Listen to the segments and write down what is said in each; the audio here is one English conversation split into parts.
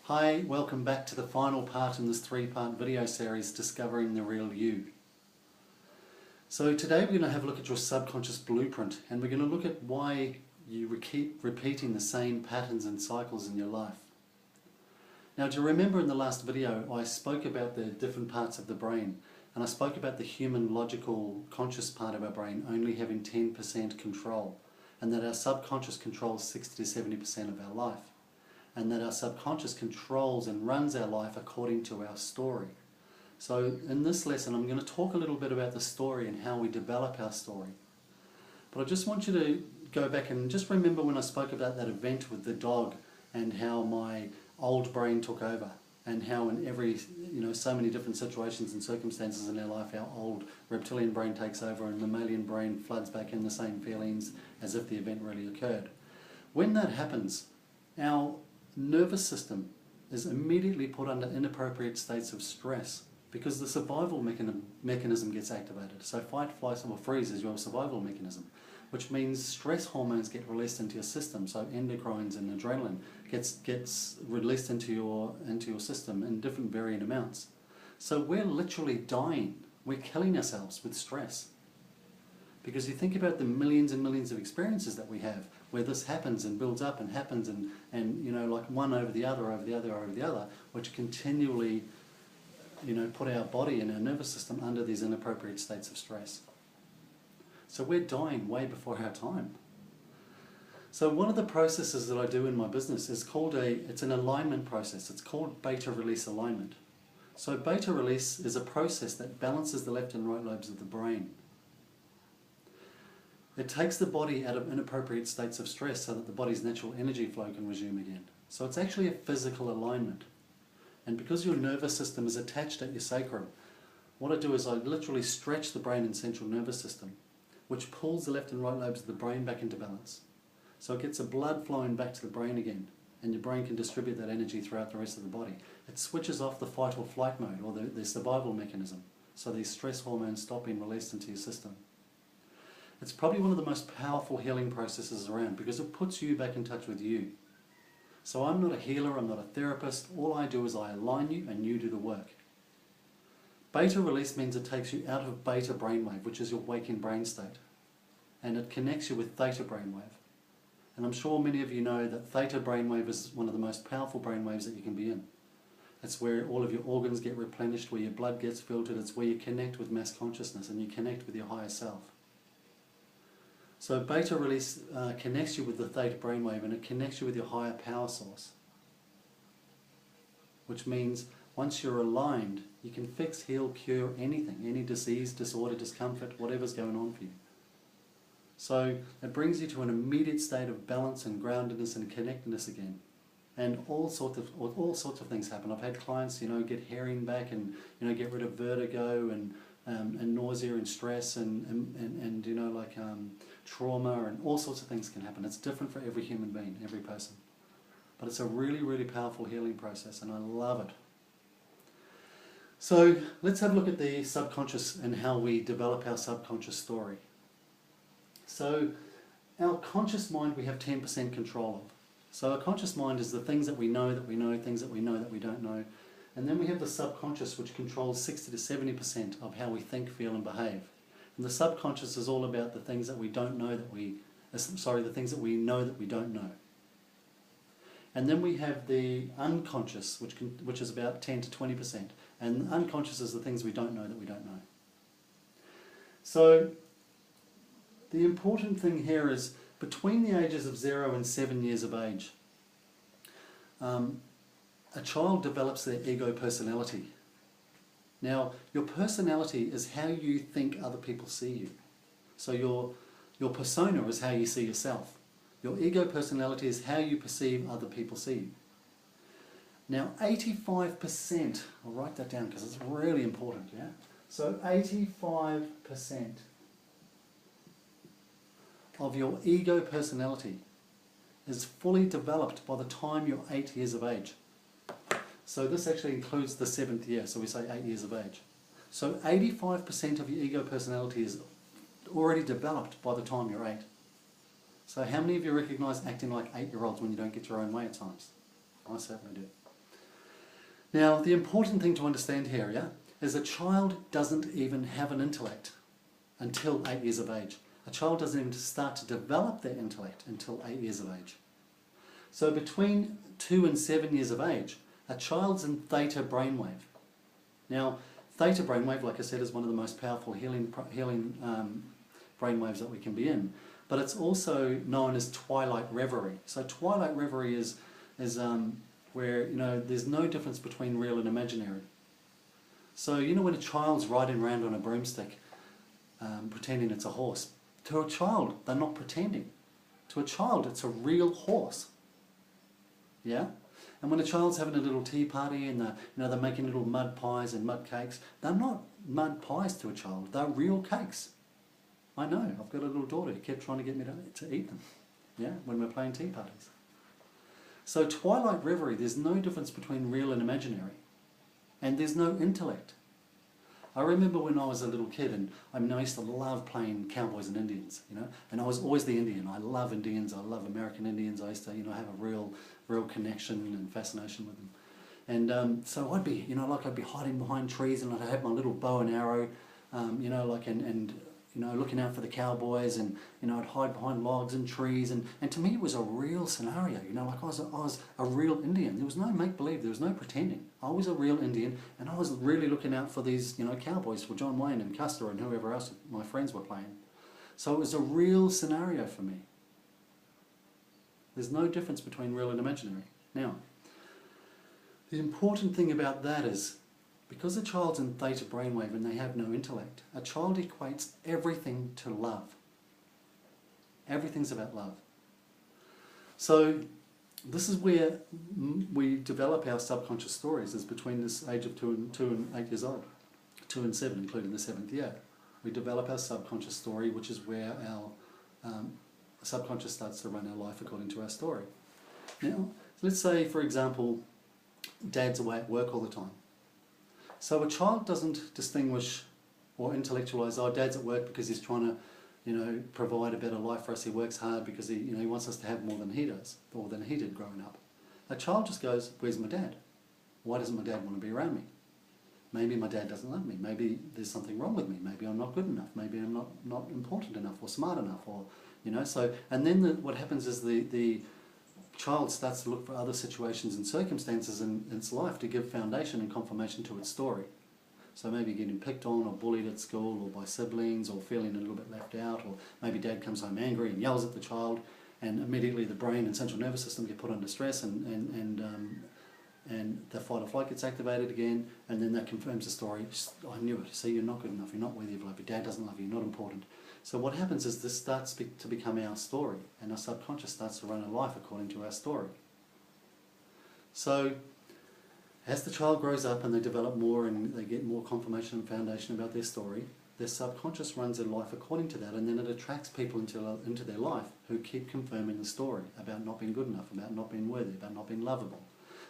Hi, welcome back to the final part in this three-part video series, Discovering the Real You. So today we're going to have a look at your subconscious blueprint, and we're going to look at why you keep repeating the same patterns and cycles in your life. Now, do you remember in the last video I spoke about the different parts of the brain, and I spoke about the human logical conscious part of our brain only having 10% control, and that our subconscious controls 60 to 70% of our life. And that our subconscious controls and runs our life according to our story. So in this lesson I'm going to talk a little bit about the story and how we develop our story. But I just want you to go back and just remember when I spoke about that event with the dog and how my old brain took over, and how in every, so many different situations and circumstances in our life our old reptilian brain takes over and mammalian brain floods back in the same feelings as if the event really occurred. When that happens, our nervous system is immediately put under inappropriate states of stress because the survival mechanism gets activated. So fight, flight, or freeze is your survival mechanism, which means stress hormones get released into your system. So endocrines and adrenaline gets released into your system in different varying amounts. So we're literally dying. We're killing ourselves with stress. Because you think about the millions and millions of experiences that we have where this happens and builds up and happens and like one over the other, which continually, put our body and our nervous system under these inappropriate states of stress. So we're dying way before our time. So one of the processes that I do in my business is it's an alignment process. It's called beta release alignment. So beta release is a process that balances the left and right lobes of the brain. It takes the body out of inappropriate states of stress so that the body's natural energy flow can resume again. So it's actually a physical alignment. And because your nervous system is attached at your sacrum, what I do is I literally stretch the brain and central nervous system, which pulls the left and right lobes of the brain back into balance. So it gets the blood flowing back to the brain again, and your brain can distribute that energy throughout the rest of the body. It switches off the fight or flight mode, or the survival mechanism, so these stress hormones stop being released into your system. It's probably one of the most powerful healing processes around because it puts you back in touch with you. So I'm not a healer, I'm not a therapist. All I do is I align you and you do the work. Beta release means it takes you out of beta brainwave, which is your waking brain state, and it connects you with theta brainwave. And I'm sure many of you know that theta brainwave is one of the most powerful brainwaves that you can be in. It's where all of your organs get replenished, where your blood gets filtered. It's where you connect with mass consciousness and you connect with your higher self. So beta release connects you with the theta brainwave, and it connects you with your higher power source. Which means once you're aligned, you can fix, heal, cure anything, any disease, disorder, discomfort, whatever's going on for you. So it brings you to an immediate state of balance and groundedness and connectedness again. And all sorts of things happen. I've had clients, get hearing back and get rid of vertigo and nausea and stress and trauma, and all sorts of things can happen. It's different for every human being, every person. But it's a really, really powerful healing process, and I love it. So let's have a look at the subconscious and how we develop our subconscious story. So our conscious mind we have 10% control of. So our conscious mind is the things that we know, things that we know that we don't know. And then we have the subconscious, which controls 60 to 70% of how we think, feel and behave. And the subconscious is all about the things that we don't know the things that we know that we don't know. And then we have the unconscious, which is about 10 to 20%. And the unconscious is the things we don't know that we don't know. So the important thing here is between the ages of 0 and 7 years of age, a child develops their ego personality. Now, your personality is how you think other people see you. So your persona is how you see yourself. Your ego personality is how you perceive other people see you. Now, 85%, I'll write that down because it's really important, yeah? So 85% of your ego personality is fully developed by the time you're 8 years of age. So this actually includes the 7th year, so we say 8 years of age. So 85% of your ego personality is already developed by the time you're 8. So how many of you recognise acting like 8-year-olds when you don't get your own way at times? I certainly do. Now, the important thing to understand here, yeah, is a child doesn't even have an intellect until 8 years of age. A child doesn't even start to develop their intellect until 8 years of age. So between 2 and 7 years of age, a child's in theta brainwave. Now, theta brainwave, like I said, is one of the most powerful healing brainwaves that we can be in. But it's also known as twilight reverie. So twilight reverie is where, you know, there's no difference between real and imaginary. So, you know, when a child's riding around on a broomstick, pretending it's a horse, to a child, they're not pretending. To a child, it's a real horse. Yeah? And when a child's having a little tea party and they're making little mud pies and mud cakes, they're not mud pies to a child, they're real cakes. I know, I've got a little daughter who kept trying to get me to eat them, yeah, when we're playing tea parties. So twilight reverie, there's no difference between real and imaginary. And there's no intellect. I remember when I was a little kid, and I used to love playing cowboys and Indians, you know, and I was always the Indian. I love Indians, I love American Indians. I used to, you know, have a real connection and fascination with them. And so I'd be, you know, like I'd be hiding behind trees, and I'd have my little bow and arrow, you know, like, and you know, looking out for the cowboys, and, you know, I'd hide behind logs and trees, and to me it was a real scenario, you know, like I was a real Indian. There was no make-believe, there was no pretending. I was a real Indian, and I was really looking out for these, you know, cowboys, for John Wayne and Custer and whoever else my friends were playing. So it was a real scenario for me. There's no difference between real and imaginary. Now, the important thing about that is, because a child's in theta brainwave and they have no intellect, a child equates everything to love. Everything's about love. So this is where we develop our subconscious stories, is between this age of 2 and 8 years old, 2 and 7, including the 7th year. We develop our subconscious story, which is where our subconscious starts to run our life according to our story. Now, let's say, for example, dad's away at work all the time. So a child doesn't distinguish or intellectualize, oh, dad's at work because he's trying to, you know, provide a better life for us. He works hard because he, you know, he wants us to have more than he does, or than he did growing up. A child just goes, where's my dad? Why doesn't my dad want to be around me? Maybe my dad doesn't love me. Maybe there's something wrong with me. Maybe I'm not good enough. Maybe I'm not important enough or smart enough, or, you know. So, and then what happens is the child starts to look for other situations and circumstances in its life to give foundation and confirmation to its story. So maybe getting picked on or bullied at school, or by siblings, or feeling a little bit left out, or maybe dad comes home angry and yells at the child, and immediately the brain and central nervous system get put under stress, and the fight or flight gets activated again, and then that confirms the story. I knew it. See, you're not good enough. You're not worthy of love. Your dad doesn't love you. You're not important. So what happens is this starts to become our story, and our subconscious starts to run our life according to our story. So as the child grows up and they develop more and they get more confirmation and foundation about their story, their subconscious runs their life according to that, and then it attracts people into their life who keep confirming the story about not being good enough, about not being worthy, about not being lovable.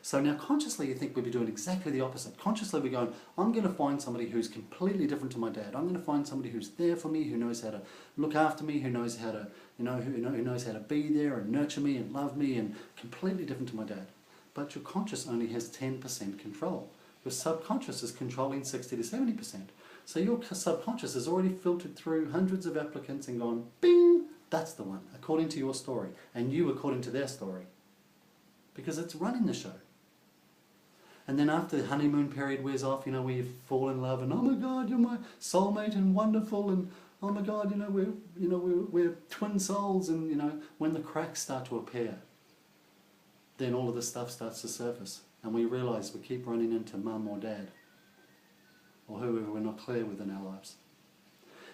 So now consciously you think we'd be doing exactly the opposite. Consciously we're going, I'm going to find somebody who's completely different to my dad. I'm going to find somebody who's there for me, who knows how to look after me, who knows how to, you know, who knows how to be there and nurture me and love me, and completely different to my dad. But your conscious only has 10% control. Your subconscious is controlling 60 to 70%. So your subconscious has already filtered through hundreds of applicants and gone, bing, that's the one, according to your story, and you according to their story. Because it's running the show. And then after the honeymoon period wears off, you know, where you fall in love and, oh my God, you're my soulmate and wonderful, and oh my God, we're twin souls, and, you know, when the cracks start to appear, then all of this stuff starts to surface, and we realise we keep running into mum or dad, or whoever we're not clear with in our lives.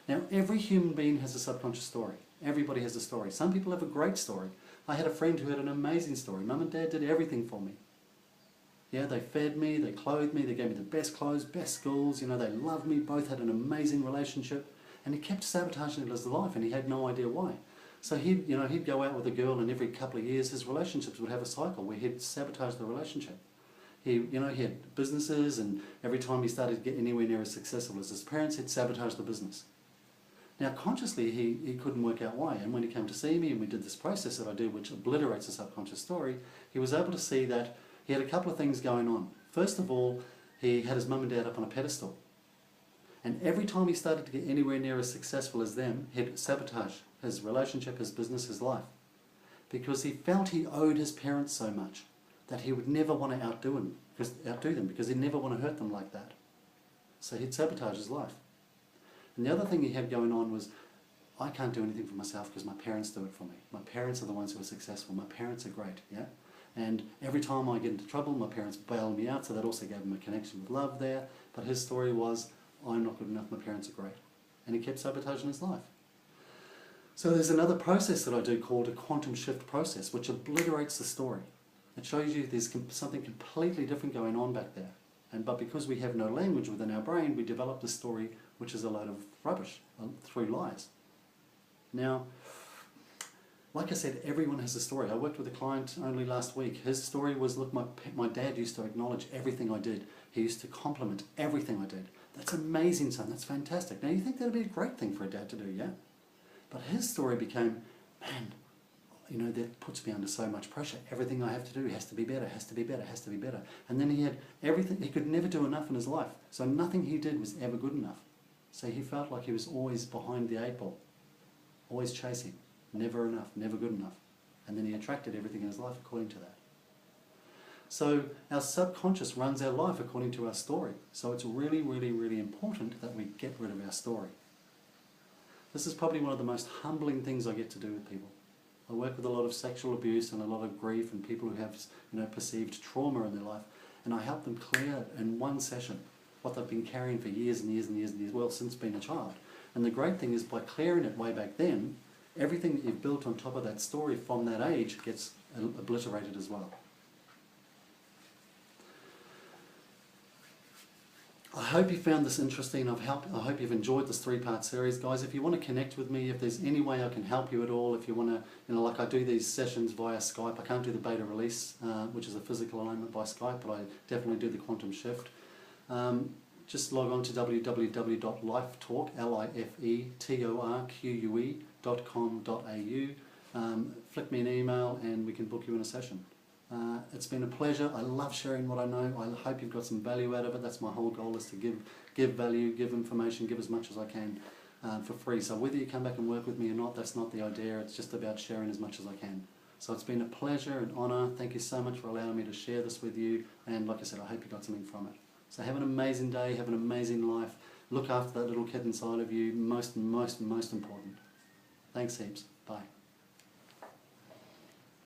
Now, every human being has a subconscious story. Everybody has a story. Some people have a great story. I had a friend who had an amazing story. Mum and dad did everything for me. Yeah, they fed me, they clothed me, they gave me the best clothes, best schools, you know, they loved me, both had an amazing relationship, and he kept sabotaging his life, and he had no idea why. So he'd go out with a girl, and every couple of years his relationships would have a cycle where he'd sabotage the relationship. He had businesses, and every time he started to get anywhere near as successful as his parents, he'd sabotage the business. Now consciously he couldn't work out why, and when he came to see me and we did this process that I do, which obliterates the subconscious story, he was able to see that he had a couple of things going on. First of all, he had his mum and dad up on a pedestal. And every time he started to get anywhere near as successful as them, he'd sabotage his relationship, his business, his life. Because he felt he owed his parents so much that he would never want to outdo them, because he'd never want to hurt them like that. So he'd sabotage his life. And the other thing he had going on was, I can't do anything for myself because my parents do it for me. My parents are the ones who are successful. My parents are great, yeah? And every time I get into trouble, my parents bail me out, so that also gave him a connection with love there. But his story was, I'm not good enough, my parents are great. And he kept sabotaging his life. So there's another process that I do called a quantum shift process, which obliterates the story. It shows you there's something completely different going on back there. But because we have no language within our brain, we develop the story, which is a load of rubbish, through lies. Now, like I said, everyone has a story. I worked with a client only last week. His story was, look, my dad used to acknowledge everything I did. He used to compliment everything I did. That's amazing, son. That's fantastic. Now, you think that would be a great thing for a dad to do, yeah? But his story became, man, you know, that puts me under so much pressure. Everything I have to do has to be better, has to be better, has to be better. And then he had everything. He could never do enough in his life. So nothing he did was ever good enough. So he felt like he was always behind the eight ball, always chasing, never enough, never good enough. And then he attracted everything in his life according to that. So our subconscious runs our life according to our story. So it's really, really, really important that we get rid of our story. This is probably one of the most humbling things I get to do with people. I work with a lot of sexual abuse and a lot of grief and people who have, you know, perceived trauma in their life, and I help them clear in one session what they've been carrying for years and years and years and years, well, since being a child. And the great thing is, by clearing it way back then, everything that you've built on top of that story from that age gets obliterated as well. I hope you found this interesting. I hope you've enjoyed this 3-part series. Guys, if you want to connect with me, if there's any way I can help you at all, if you want to, you know, like I do these sessions via Skype. I can't do the beta release, which is a physical alignment by Skype, but I definitely do the quantum shift. Just log on to www.lifetalk.com.au. Flick me an email and we can book you in a session. It's been a pleasure. I love sharing what I know. I hope you've got some value out of it. That's my whole goal, is to give value, give information, give as much as I can for free. So whether you come back and work with me or not, that's not the idea. It's just about sharing as much as I can. So it's been a pleasure and honour. Thank you so much for allowing me to share this with you. And like I said, I hope you got something from it. So have an amazing day. Have an amazing life. Look after that little kid inside of you. Most important. Thanks heaps. Bye.